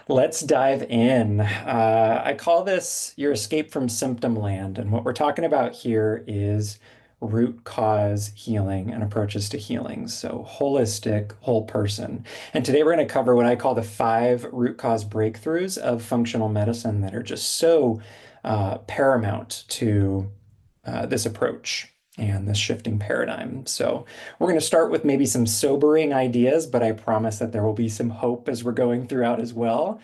Let's dive in. I call this your escape from symptom land. And what we're talking about here is root cause healing and approaches to healing. So, holistic, whole person. And today we're going to cover what I call the five root cause breakthroughs of functional medicine that are just so paramount to this approach and this shifting paradigm. So, we're going to start with maybe some sobering ideas, but I promise that there will be some hope as we're going throughout as well.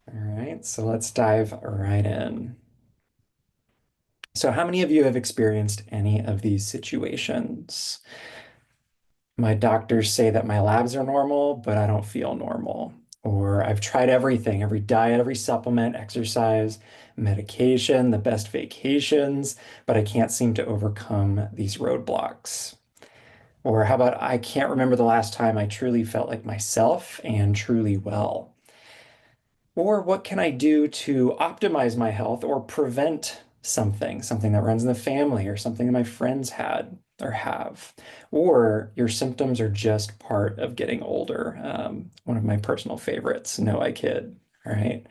All right, so let's dive right in. So, how many of you have experienced any of these situations? My doctors say that my labs are normal, but I don't feel normal. Or I've tried everything, every diet, every supplement, exercise, medication, the best vacations, but I can't seem to overcome these roadblocks. Or how about I can't remember the last time I truly felt like myself and truly well? Or what can I do to optimize my health or prevent something that runs in the family or something that my friends had or have? Or your symptoms are just part of getting older. One of my personal favorites, no, I kid. All right.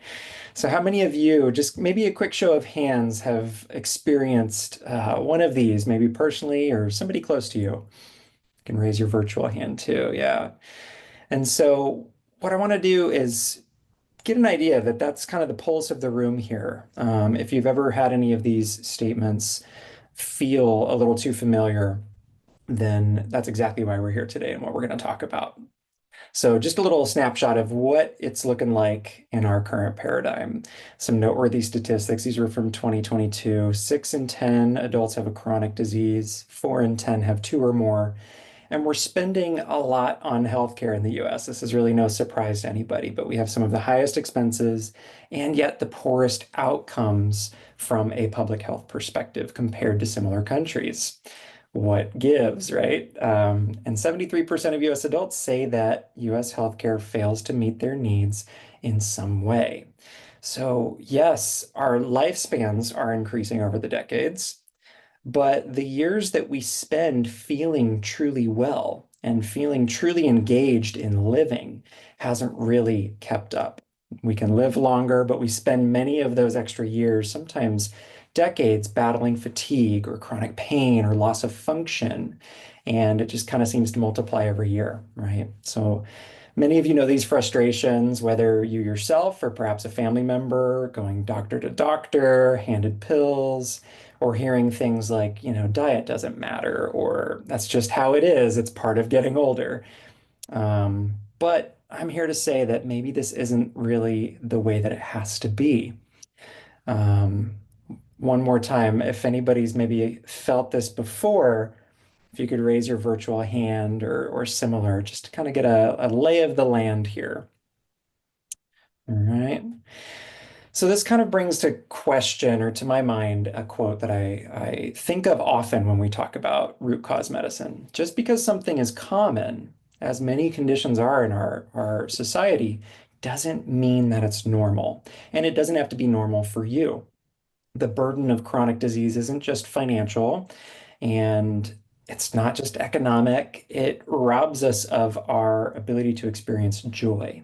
So, how many of you, just maybe a quick show of hands, have experienced one of these, maybe personally or somebody close to you? You can raise your virtual hand too. Yeah. And so, what I want to do is get an idea that that's kind of the pulse of the room here. If you've ever had any of these statements feel a little too familiar, then that's exactly why we're here today and what we're going to talk about. So, just a little snapshot of what it's looking like in our current paradigm. Some noteworthy statistics. These are from 2022. 6 in 10 adults have a chronic disease, 4 in 10 have two or more. And we're spending a lot on healthcare in the US. This is really no surprise to anybody, but we have some of the highest expenses and yet the poorest outcomes from a public health perspective compared to similar countries. What gives, right? And 73% of US adults say that US healthcare fails to meet their needs in some way. So, yes, our lifespans are increasing over the decades. But the years that we spend feeling truly well and feeling truly engaged in living hasn't really kept up. We can live longer, but we spend many of those extra years, sometimes decades, battling fatigue or chronic pain or loss of function. And it just kind of seems to multiply every year, right? So many of you know these frustrations, whether you yourself or perhaps a family member going doctor to doctor, handed pills, or hearing things like, diet doesn't matter, or that's just how it is. It's part of getting older. But I'm here to say that maybe this isn't really the way that it has to be. Um, one more time, if anybody's maybe felt this before, if you could raise your virtual hand or similar, just to kind of get a lay of the land here. All right. So this kind of brings to question, or to my mind, a quote that I think of often when we talk about root cause medicine. Just because something is common, as many conditions are in our society, doesn't mean that it's normal. And it doesn't have to be normal for you. The burden of chronic disease isn't just financial, and it's not just economic. It robs us of our ability to experience joy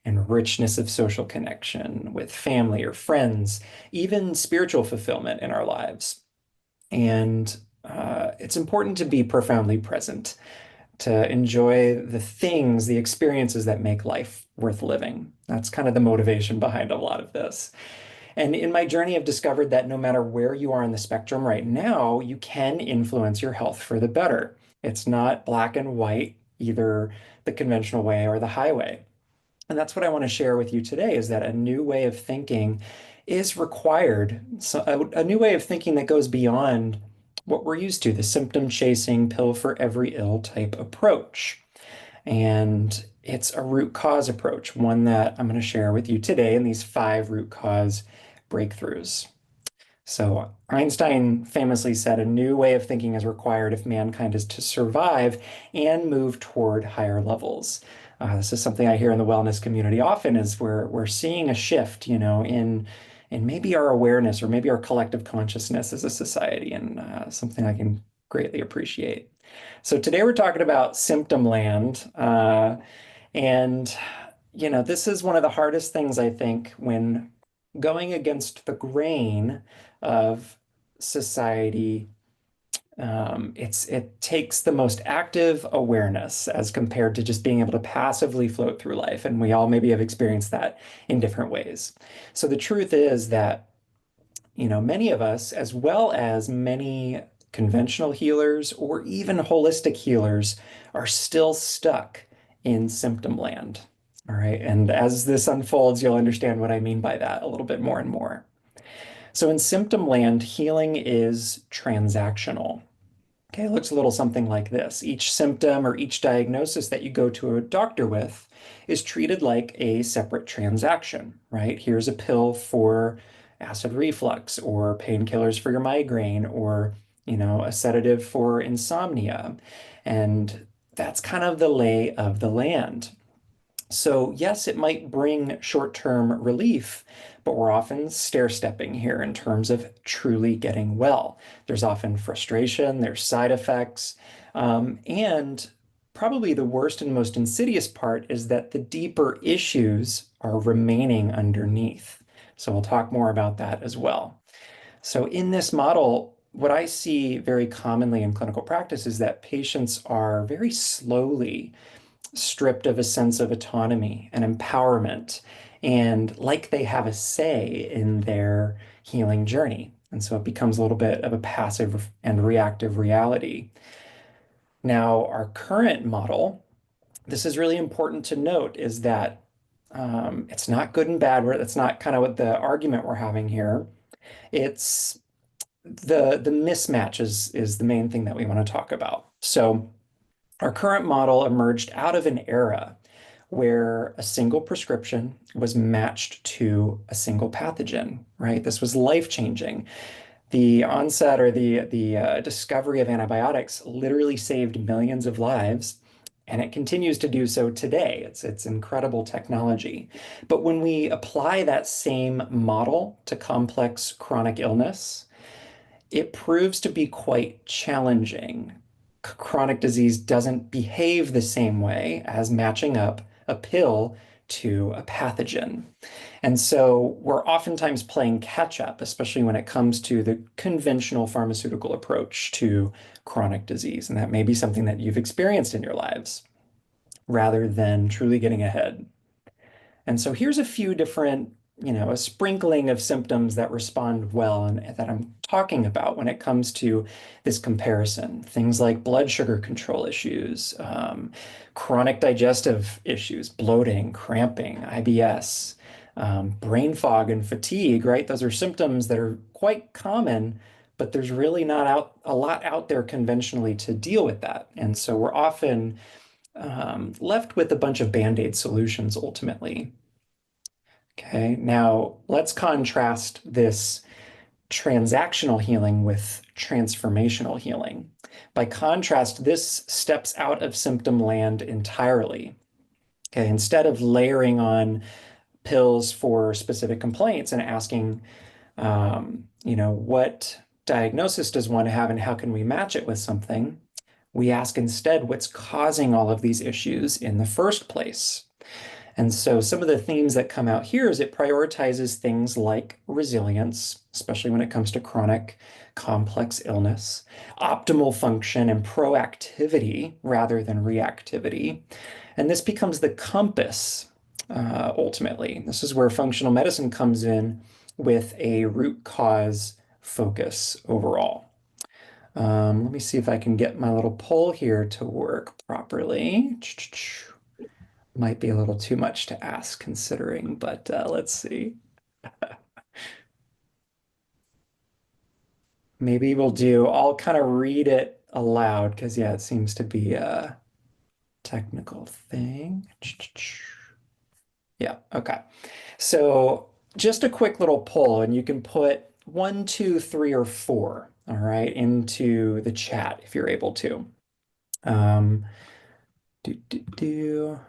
and richness of social connection with family or friends, even spiritual fulfillment in our lives. And it's important to be profoundly present, to enjoy the things, the experiences that make life worth living. That's kind of the motivation behind a lot of this. And in my journey, I've discovered that no matter where you are on the spectrum right now, you can influence your health for the better. It's not black and white, either the conventional way or the highway. And that's what I want to share with you today is that a new way of thinking is required. So a new way of thinking that goes beyond what we're used to, the symptom chasing, pill for every ill type approach. And it's a root cause approach, one that I'm going to share with you today in these five root cause breakthroughs. So Einstein famously said a new way of thinking is required if mankind is to survive and move toward higher levels. This is something I hear in the wellness community often is we're seeing a shift, in maybe our awareness or maybe our collective consciousness as a society, and something I can greatly appreciate. So today we're talking about Symptom Land, and this is one of the hardest things I think when going against the grain of society. It takes the most active awareness as compared to just being able to passively float through life. And we all maybe have experienced that in different ways. So the truth is that, many of us, as well as many conventional healers or even holistic healers, are still stuck in symptom land. All right. And as this unfolds, you'll understand what I mean by that a little bit more and more. So in symptom land, healing is transactional. Okay, it looks a little something like this. Each symptom or each diagnosis that you go to a doctor with is treated like a separate transaction, right? Here's a pill for acid reflux or painkillers for your migraine or, a sedative for insomnia. And that's kind of the lay of the land. So, yes, it might bring short-term relief, but we're often stair-stepping here in terms of truly getting well. There's often frustration, there's side effects, and probably the worst and most insidious part is that the deeper issues are remaining underneath. So, we'll talk more about that as well. So, in this model, what I see very commonly in clinical practice is that patients are very slowly stripped of a sense of autonomy and empowerment, and like they have a say in their healing journey. And so it becomes a little bit of a passive and reactive reality. Now, our current model, this is really important to note, is that it's not good and bad. That's not kind of what the argument we're having here. It's the mismatch is the main thing that we want to talk about. So our current model emerged out of an era where a single prescription was matched to a single pathogen, right? This was life-changing. The onset or the discovery of antibiotics literally saved millions of lives, and it continues to do so today. It's incredible technology. But when we apply that same model to complex chronic illness, it proves to be quite challenging. Chronic disease doesn't behave the same way as matching up a pill to a pathogen. And so we're oftentimes playing catch up, especially when it comes to the conventional pharmaceutical approach to chronic disease. And that may be something that you've experienced in your lives rather than truly getting ahead. And so here's a few different, a sprinkling of symptoms that respond well and that I'm talking about when it comes to this comparison. Things like blood sugar control issues, chronic digestive issues, bloating, cramping, IBS, brain fog and fatigue, right? Those are symptoms that are quite common, but there's really not a lot out there conventionally to deal with that. And so we're often left with a bunch of Band-Aid solutions ultimately. Okay, now let's contrast this transactional healing with transformational healing. By contrast, this steps out of symptom land entirely. Okay, instead of layering on pills for specific complaints and asking, what diagnosis does one have and how can we match it with something, we ask instead what's causing all of these issues in the first place. And so some of the themes that come out here is it prioritizes things like resilience, especially when it comes to chronic complex illness, optimal function and proactivity rather than reactivity. And this becomes the compass, ultimately. This is where functional medicine comes in with a root cause focus overall. Let me see if I can get my little poll here to work properly. Might be a little too much to ask considering, but let's see. Maybe I'll kind of read it aloud because, yeah, it seems to be a technical thing. Yeah, okay. So just a quick little poll, and you can put one, two, three, or four, all right, into the chat if you're able to. Um, do, do, do.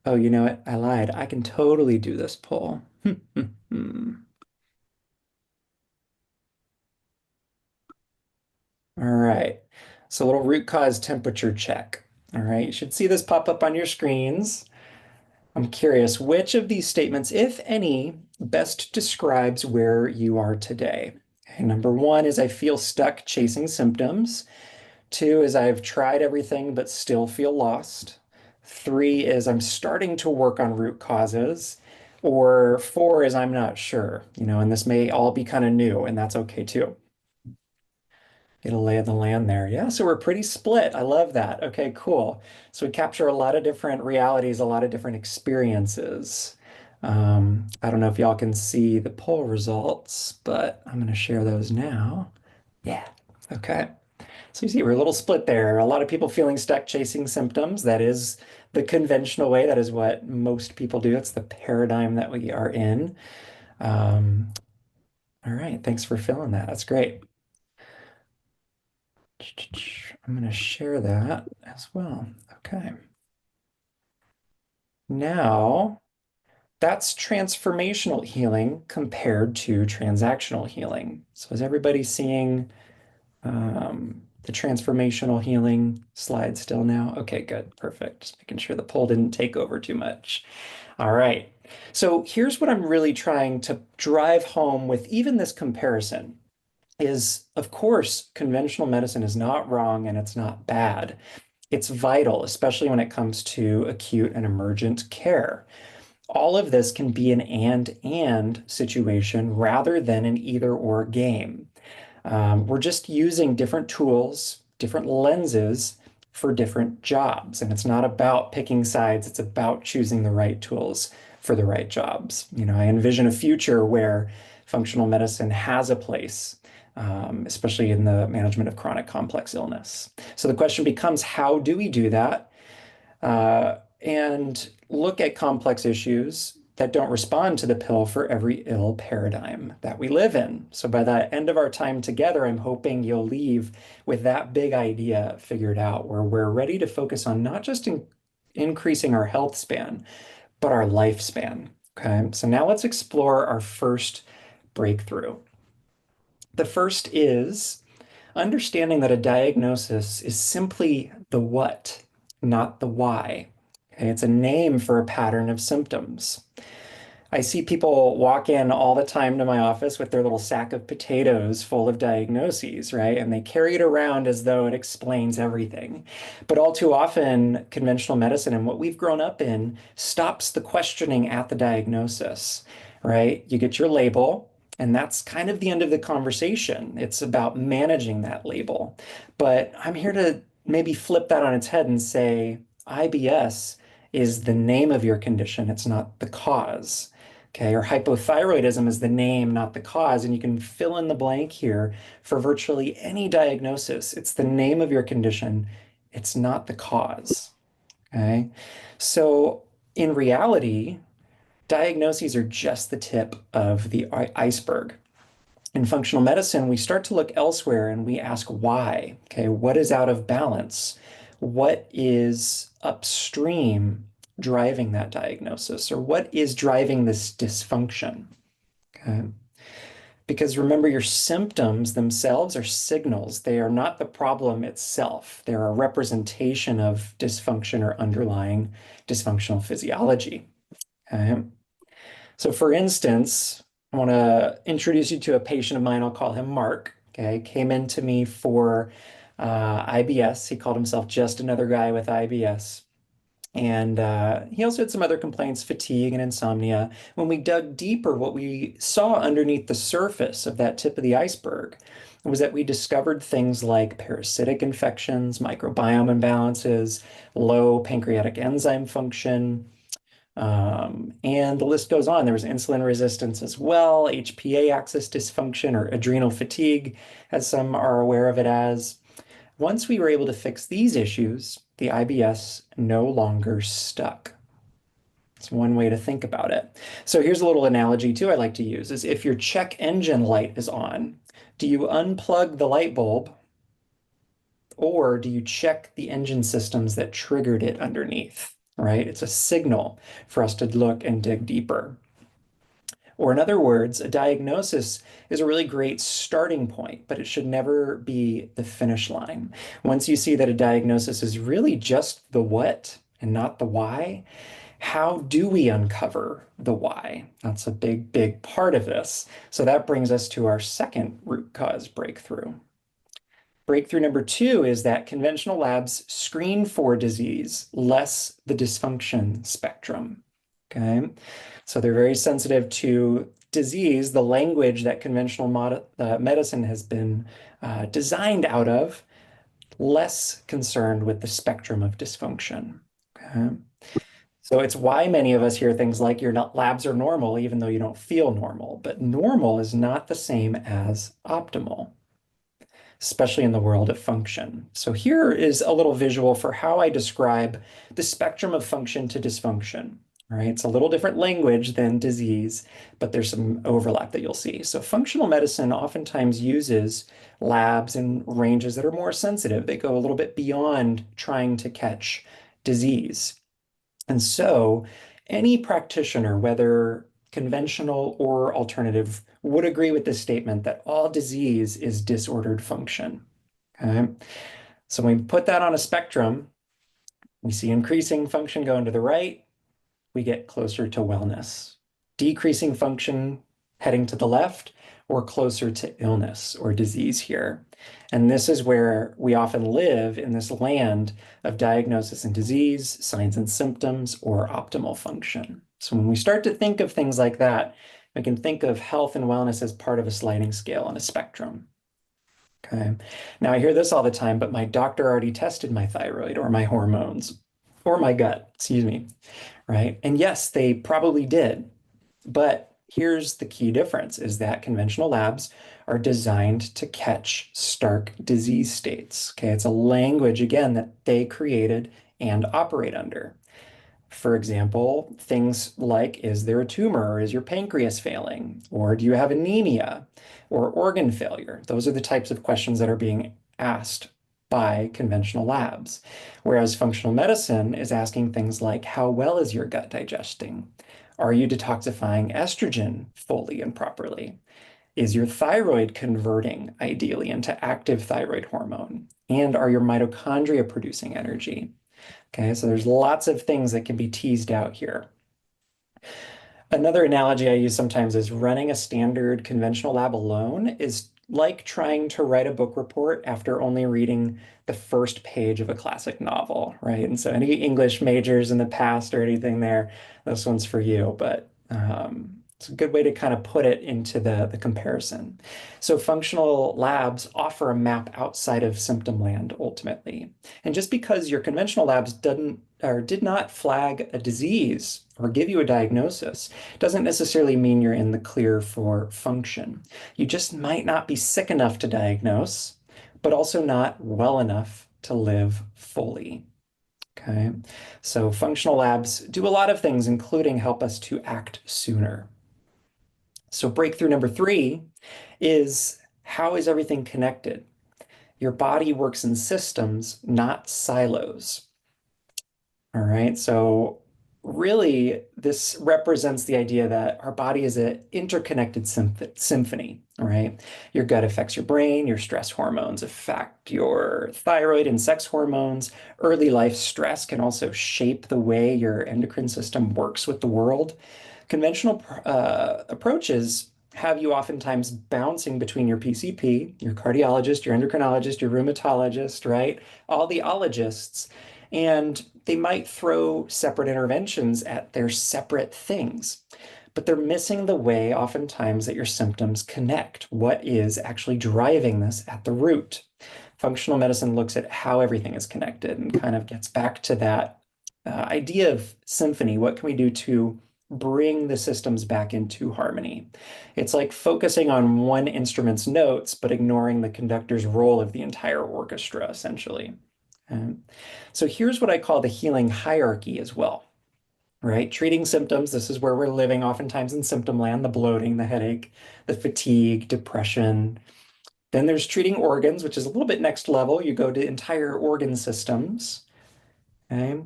Oh, you know what? I lied. I can totally do this poll. All right. So a little root cause temperature check. All right. You should see this pop up on your screens. I'm curious, which of these statements, if any, best describes where you are today? Okay, number one is I feel stuck chasing symptoms. Two is I've tried everything but still feel lost. Three is I'm starting to work on root causes. Or four is I'm not sure, and this may all be kind of new, and that's okay too. Get a lay of the land there. Yeah, so we're pretty split. I love that. Okay, cool. So we capture a lot of different realities, a lot of different experiences. I don't know if y'all can see the poll results, but I'm going to share those now. Yeah. Okay. So you see, we're a little split there. A lot of people feeling stuck chasing symptoms. That is the conventional way. That is what most people do. It's the paradigm that we are in. Um, all right. Thanks for filling that. That's great. I'm going to share that as well. Okay. Now, that's transformational healing compared to transactional healing. So is everybody seeing the transformational healing slide still now? Okay, good. Perfect. Just making sure the poll didn't take over too much. All right. So here's what I'm really trying to drive home with even this comparison is, of course, conventional medicine is not wrong and it's not bad. It's vital, especially when it comes to acute and emergent care. All of this can be an and situation rather than an either or game. We're just using different tools, different lenses for different jobs. And it's not about picking sides, it's about choosing the right tools for the right jobs. I envision a future where functional medicine has a place, especially in the management of chronic complex illness. So the question becomes, how do we do that? And look at complex issues that don't respond to the pill for every ill paradigm that we live in. So by the end of our time together, I'm hoping you'll leave with that big idea figured out, where we're ready to focus on not just increasing our health span, but our lifespan. Okay, so now let's explore our first breakthrough. The first is understanding that a diagnosis is simply the what, not the why. Okay, it's a name for a pattern of symptoms. I see people walk in all the time to my office with their little sack of potatoes full of diagnoses, right? And they carry it around as though it explains everything. But all too often, conventional medicine and what we've grown up in stops the questioning at the diagnosis, right? You get your label, and that's kind of the end of the conversation. It's about managing that label. But I'm here to maybe flip that on its head and say IBS is the name of your condition, it's not the cause. Okay, or hypothyroidism is the name, not the cause. And you can fill in the blank here for virtually any diagnosis. It's the name of your condition, it's not the cause. Okay, so in reality, diagnoses are just the tip of the iceberg. In functional medicine, we start to look elsewhere and we ask why. Okay, what is out of balance? What is upstream driving that diagnosis? Or what is driving this dysfunction? Okay. Because remember, your symptoms themselves are signals. They are not the problem itself. They're a representation of dysfunction or underlying dysfunctional physiology. Okay. So for instance, I want to introduce you to a patient of mine. I'll call him Mark. Okay, came in to me for IBS. He called himself just another guy with IBS. And he also had some other complaints, fatigue and insomnia. When we dug deeper, what we saw underneath the surface of that tip of the iceberg was that we discovered things like parasitic infections, microbiome imbalances, low pancreatic enzyme function, and the list goes on. There was insulin resistance as well, HPA axis dysfunction or adrenal fatigue, as some are aware of it as. Once we were able to fix these issues, the IBS no longer stuck. It's one way to think about it. So here's a little analogy too I like to use is if your check engine light is on, do you unplug the light bulb or do you check the engine systems that triggered it underneath, right? It's a signal for us to look and dig deeper. Or in other words, a diagnosis is a really great starting point, but it should never be the finish line. Once you see that a diagnosis is really just the what and not the why, How do we uncover the why? That's a big, big part of this. So that brings us to our second root cause breakthrough. Breakthrough number two is that conventional labs screen for disease, less the dysfunction spectrum. Okay. So they're very sensitive to disease, the language that conventional medicine has been designed out of, less concerned with the spectrum of dysfunction. Okay. So it's why many of us hear things like your labs are normal, even though you don't feel normal. But normal is not the same as optimal, especially in the world of function. So here is a little visual for how I describe the spectrum of function to dysfunction. All right, it's a little different language than disease, but there's some overlap that you'll see. So functional medicine oftentimes uses labs and ranges that are more sensitive. They go a little bit beyond trying to catch disease. And so any practitioner, whether conventional or alternative, would agree with this statement that all disease is disordered function. Okay. So when we put that on a spectrum, we see increasing function going to the right, we get closer to wellness. Decreasing function heading to the left, or closer to illness or disease here. And this is where we often live in this land of diagnosis and disease, signs and symptoms, or optimal function. So when we start to think of things like that, we can think of health and wellness as part of a sliding scale on a spectrum. Okay. Now I hear this all the time, but my doctor already tested my thyroid or my hormones or my gut, excuse me, right? And yes, they probably did. But here's the key difference is that conventional labs are designed to catch stark disease states. Okay, it's a language, again, that they created and operate under. For example, things like, is there a tumor or is your pancreas failing? Or do you have anemia or organ failure? Those are the types of questions that are being asked by conventional labs. Whereas functional medicine is asking things like, how well is your gut digesting? Are you detoxifying estrogen fully and properly? Is your thyroid converting ideally into active thyroid hormone? And are your mitochondria producing energy? Okay, so there's lots of things that can be teased out here. Another analogy I use sometimes is running a standard conventional lab alone is like trying to write a book report after only reading the first page of a classic novel, right? And so any English majors in the past or anything there, this one's for you, but it's a good way to kind of put it into the comparison. So functional labs offer a map outside of symptom land ultimately. And just because your conventional labs did not flag a disease or give you a diagnosis doesn't necessarily mean you're in the clear for function. You just might not be sick enough to diagnose, but also not well enough to live fully. Okay, so functional labs do a lot of things, including help us to act sooner. So breakthrough number three is, how is everything connected? Your body works in systems, not silos. All right, so really this represents the idea that our body is an interconnected symphony, all right? Your gut affects your brain, your stress hormones affect your thyroid and sex hormones. Early life stress can also shape the way your endocrine system works with the world. Conventional approaches have you oftentimes bouncing between your PCP, your cardiologist, your endocrinologist, your rheumatologist, right? All the ologists, and they might throw separate interventions at their separate things, but they're missing the way oftentimes that your symptoms connect. What is actually driving this at the root? Functional medicine looks at how everything is connected and kind of gets back to that idea of symphony. What can we do to bring the systems back into harmony? It's like focusing on one instrument's notes, but ignoring the conductor's role of the entire orchestra, essentially. So here's what I call the healing hierarchy as well, right? Treating symptoms, this is where we're living oftentimes in symptom land, the bloating, the headache, the fatigue, depression. Then there's treating organs, which is a little bit next level. You go to entire organ systems. Okay?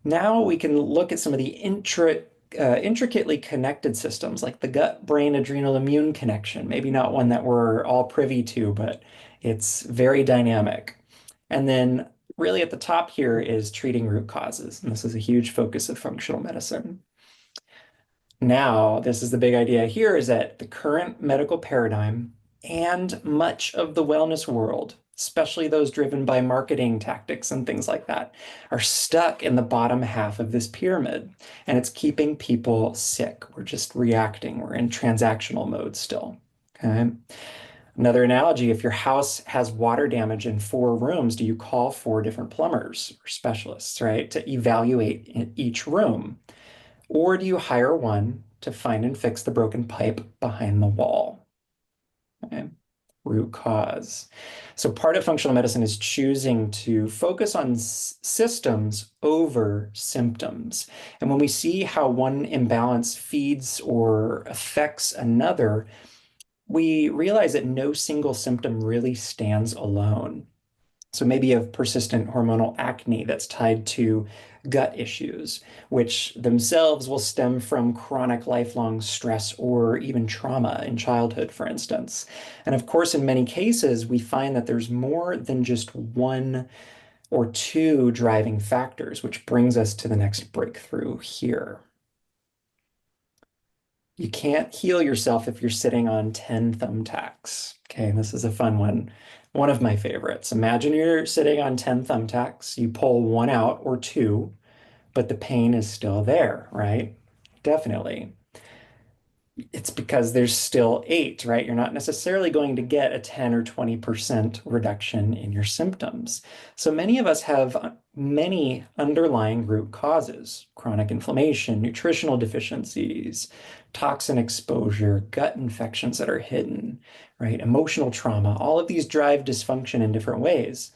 Now we can look at some of the intricately connected systems like the gut, brain, adrenal, immune connection. Maybe not one that we're all privy to, but it's very dynamic. And then really at the top here is treating root causes. And this is a huge focus of functional medicine. Now, this is the big idea here is that the current medical paradigm and much of the wellness world, especially those driven by marketing tactics and things like that, are stuck in the bottom half of this pyramid. And it's keeping people sick. We're just reacting. We're in transactional mode still. Okay. Another analogy, if your house has water damage in 4 rooms, do you call 4 different plumbers or specialists, right, to evaluate in each room? Or do you hire one to find and fix the broken pipe behind the wall? Okay. Root cause. So part of functional medicine is choosing to focus on systems over symptoms. And when we see how one imbalance feeds or affects another, we realize that no single symptom really stands alone. So maybe you have persistent hormonal acne that's tied to gut issues, which themselves will stem from chronic lifelong stress or even trauma in childhood, for instance. And of course, in many cases, we find that there's more than just one or two driving factors, which brings us to the next breakthrough here. You can't heal yourself if you're sitting on 10 thumbtacks. Okay, this is a fun one of my favorites. Imagine you're sitting on 10 thumbtacks, you pull one out or two, but the pain is still there, right? Definitely. It's because there's still 8, right? You're not necessarily going to get a 10 or 20% reduction in your symptoms. So many of us have many underlying root causes: chronic inflammation, nutritional deficiencies, toxin exposure, gut infections that are hidden, right? Emotional trauma. All of these drive dysfunction in different ways.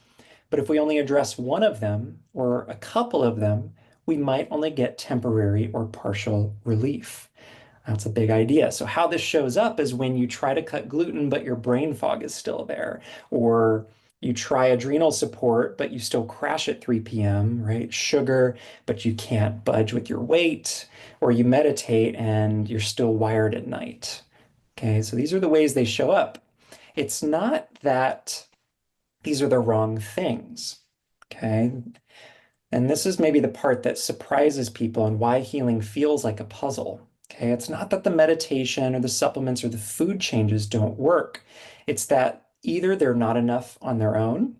But if we only address one of them or a couple of them, we might only get temporary or partial relief. That's a big idea. So how this shows up is when you try to cut gluten, but your brain fog is still there, or you try adrenal support, but you still crash at 3 p.m., right? Sugar, but you can't budge with your weight, or you meditate and you're still wired at night. Okay, so these are the ways they show up. It's not that these are the wrong things. Okay, and this is maybe the part that surprises people and why healing feels like a puzzle. Okay, it's not that the meditation or the supplements or the food changes don't work. It's that either they're not enough on their own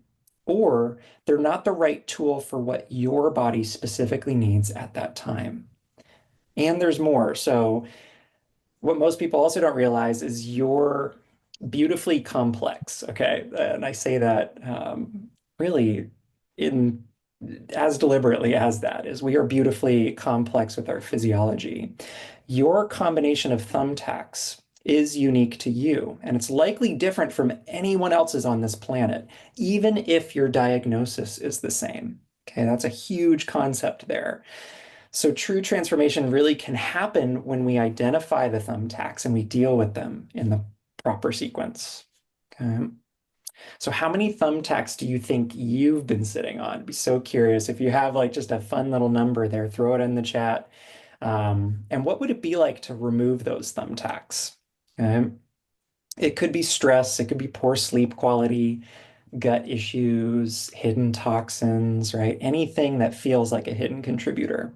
or they're not the right tool for what your body specifically needs at that time. And there's more. So what most people also don't realize is you're beautifully complex. Okay. And I say that really in as deliberately as that is. We are beautifully complex with our physiology. Your combination of thumbtacks is unique to you, and it's likely different from anyone else's on this planet, even if your diagnosis is the same. Okay, that's a huge concept there. So true transformation really can happen when we identify the thumbtacks and we deal with them in the proper sequence. Okay. So how many thumbtacks do you think you've been sitting on? I'd be so curious. If you have like just a fun little number there, throw it in the chat. And what would it be like to remove those thumbtacks? Okay. It could be stress, it could be poor sleep quality, gut issues, hidden toxins, right? Anything that feels like a hidden contributor.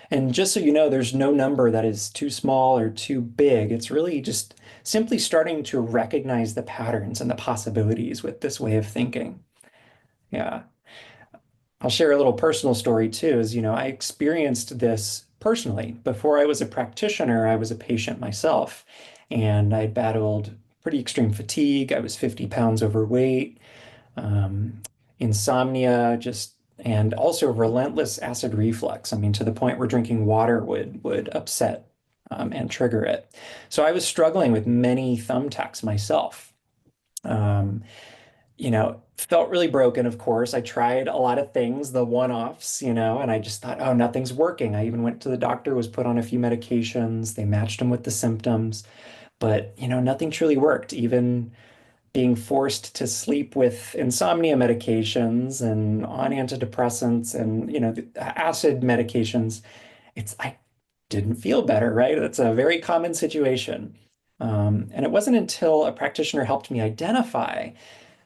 And just so you know, there's no number that is too small or too big. It's really just simply starting to recognize the patterns and the possibilities with this way of thinking. Yeah. I'll share a little personal story too, is, I experienced this personally. Before I was a practitioner, I was a patient myself, and I battled pretty extreme fatigue. I was 50 pounds overweight, um, insomnia, and also relentless acid reflux. I mean, to the point where drinking water would upset and trigger it. So I was struggling with many thumbtacks myself. Um, felt really broken, of course. I tried a lot of things, the one-offs, and I just thought, oh, nothing's working. I even went to the doctor, was put on a few medications. They matched them with the symptoms, but, nothing truly worked. Even being forced to sleep with insomnia medications and on antidepressants and the acid medications, I didn't feel better, right? That's a very common situation. And it wasn't until a practitioner helped me identify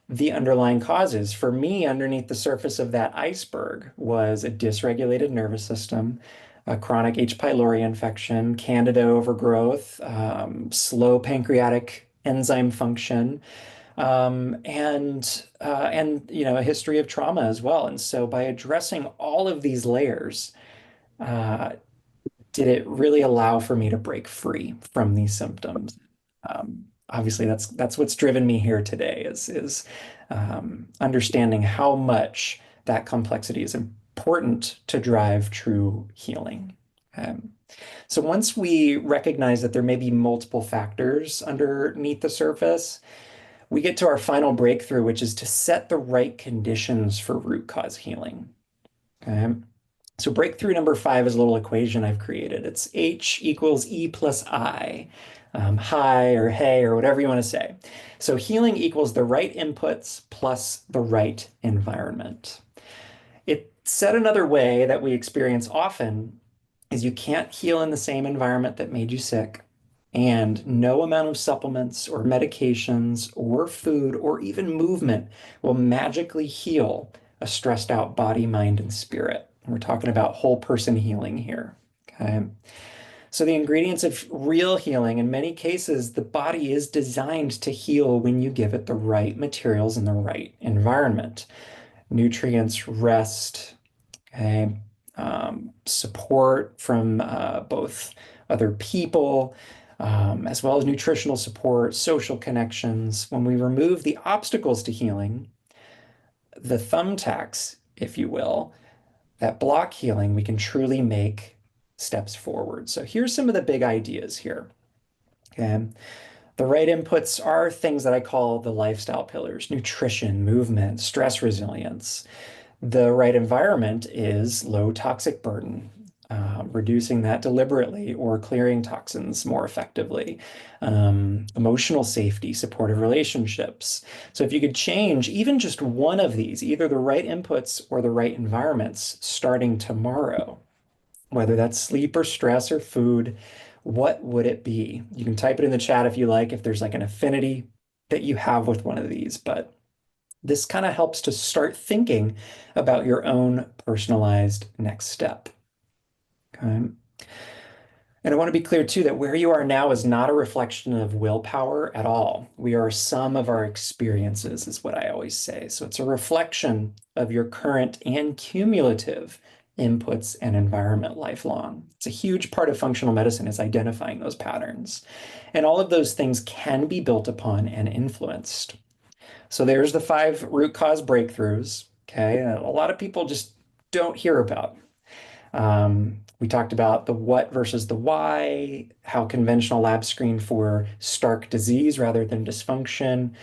the underlying causes. For me, underneath the surface of that iceberg was a dysregulated nervous system, a chronic H. pylori infection, candida overgrowth, slow pancreatic enzyme function, and a history of trauma as well. And so by addressing all of these layers, uh, did it really allow for me to break free from these symptoms? Obviously, that's what's driven me here today is understanding how much that complexity is important to drive true healing. Um, so once we recognize that there may be multiple factors underneath the surface, we get to our final breakthrough, which is to set the right conditions for root cause healing. Okay. So breakthrough number 5 is a little equation I've created. It's H equals E plus I, hi or hey or whatever you want to say. So healing equals the right inputs plus the right environment. It said another way that we experience often is you can't heal in the same environment that made you sick, and no amount of supplements or medications or food or even movement will magically heal a stressed out body, mind, and spirit. We're talking about whole person healing here. Okay. So the ingredients of real healing, in many cases, the body is designed to heal when you give it the right materials and the right environment. Nutrients, rest, okay, support from both other people, as well as nutritional support, social connections. When we remove the obstacles to healing, the thumbtacks, if you will, that block healing, we can truly make steps forward. So here's some of the big ideas here. Okay. The right inputs are things that I call the lifestyle pillars: nutrition, movement, stress resilience. The right environment is low toxic burden, reducing that deliberately or clearing toxins more effectively. Emotional safety, supportive relationships. So if you could change even just one of these, either the right inputs or the right environments starting tomorrow, whether that's sleep or stress or food, what would it be? You can type it in the chat if you like, if there's like an affinity that you have with one of these, but this kind of helps to start thinking about your own personalized next step. Okay. And I want to be clear too that where you are now is not a reflection of willpower at all. We are a sum of our experiences, is what I always say. So it's a reflection of your current and cumulative inputs and environment lifelong. It's a huge part of functional medicine is identifying those patterns. And all of those things can be built upon and influenced. So there's the 5 root cause breakthroughs. Okay. And a lot of people just don't hear about. We talked about the what versus the why, how conventional labs screen for stark disease rather than dysfunction,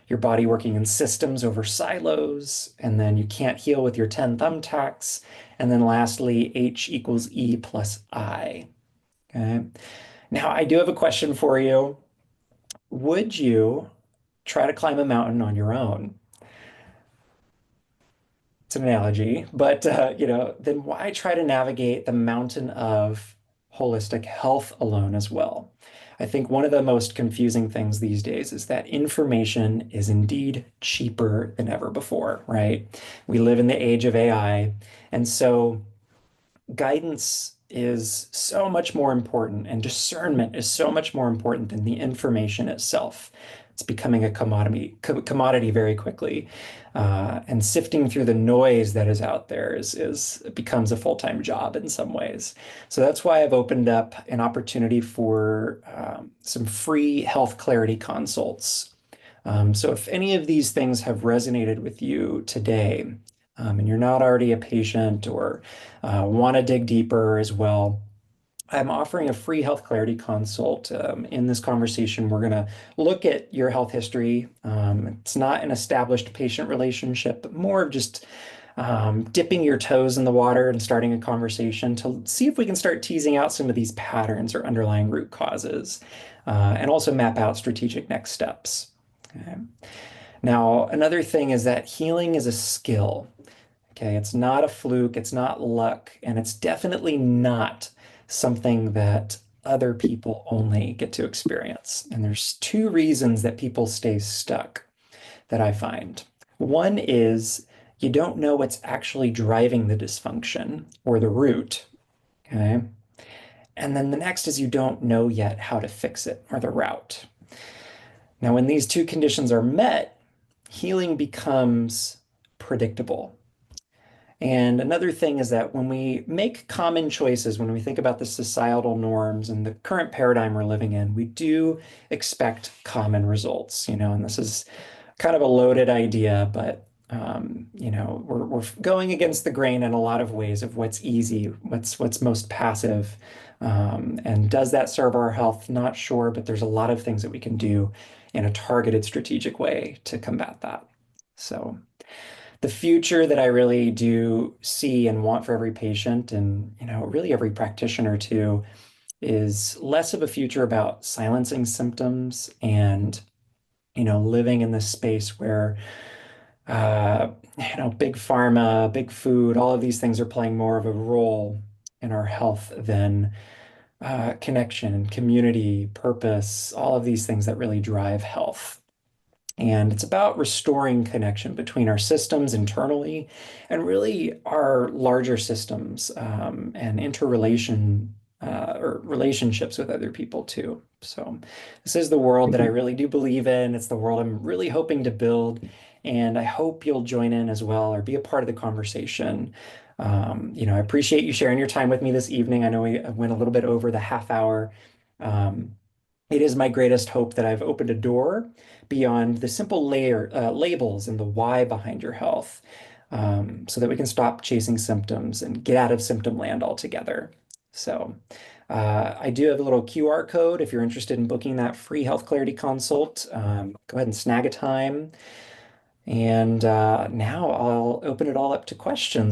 your body working in systems over silos, and then you can't heal with your 10 thumbtacks. And then lastly, H equals E plus I. Okay. Now, I do have a question for you. Would you try to climb a mountain on your own? It's an analogy, but then why try to navigate the mountain of holistic health alone as well? I think one of the most confusing things these days is that information is indeed cheaper than ever before, right? We live in the age of AI, and so guidance is so much more important, and discernment is so much more important than the information itself. It's becoming a commodity very quickly, and sifting through the noise that is out there is becomes a full-time job in some ways. So that's why I've opened up an opportunity for some free health clarity consults. So if any of these things have resonated with you today, and you're not already a patient or want to dig deeper as well, I'm offering a free health clarity consult. In this conversation, we're going to look at your health history. It's not an established patient relationship, but more of just dipping your toes in the water and starting a conversation to see if we can start teasing out some of these patterns or underlying root causes, and also map out strategic next steps. Okay. Now, another thing is that healing is a skill. Okay, it's not a fluke, it's not luck, and it's definitely not something that other people only get to experience. And there's 2 reasons that people stay stuck. that I find. One is you don't know what's actually driving the dysfunction or the root. Okay. And then the next is you don't know yet how to fix it or the route. Now, when these two conditions are met, healing becomes predictable. And another thing is that when we make common choices, when we think about the societal norms and the current paradigm we're living in, we do expect common results, and this is kind of a loaded idea, but we're going against the grain in a lot of ways of what's easy, what's most passive. And does that serve our health? Not sure, but there's a lot of things that we can do in a targeted strategic way to combat that. So the future that I really do see and want for every patient and, really every practitioner too, is less of a future about silencing symptoms and, living in this space where, uh, big pharma, big food, all of these things are playing more of a role in our health than connection, community, purpose, all of these things that really drive health. And it's about restoring connection between our systems internally and really our larger systems and interrelation or relationships with other people too. So this is the world that I really do believe in. It's the world I'm really hoping to build. And I hope you'll join in as well or be a part of the conversation. I appreciate you sharing your time with me this evening. I know we went a little bit over the half hour. Um, it is my greatest hope that I've opened a door beyond the simple labels and the why behind your health, so that we can stop chasing symptoms and get out of symptom land altogether. So, I do have a little QR code if you're interested in booking that free health clarity consult. Go ahead and snag a time. And now I'll open it all up to questions.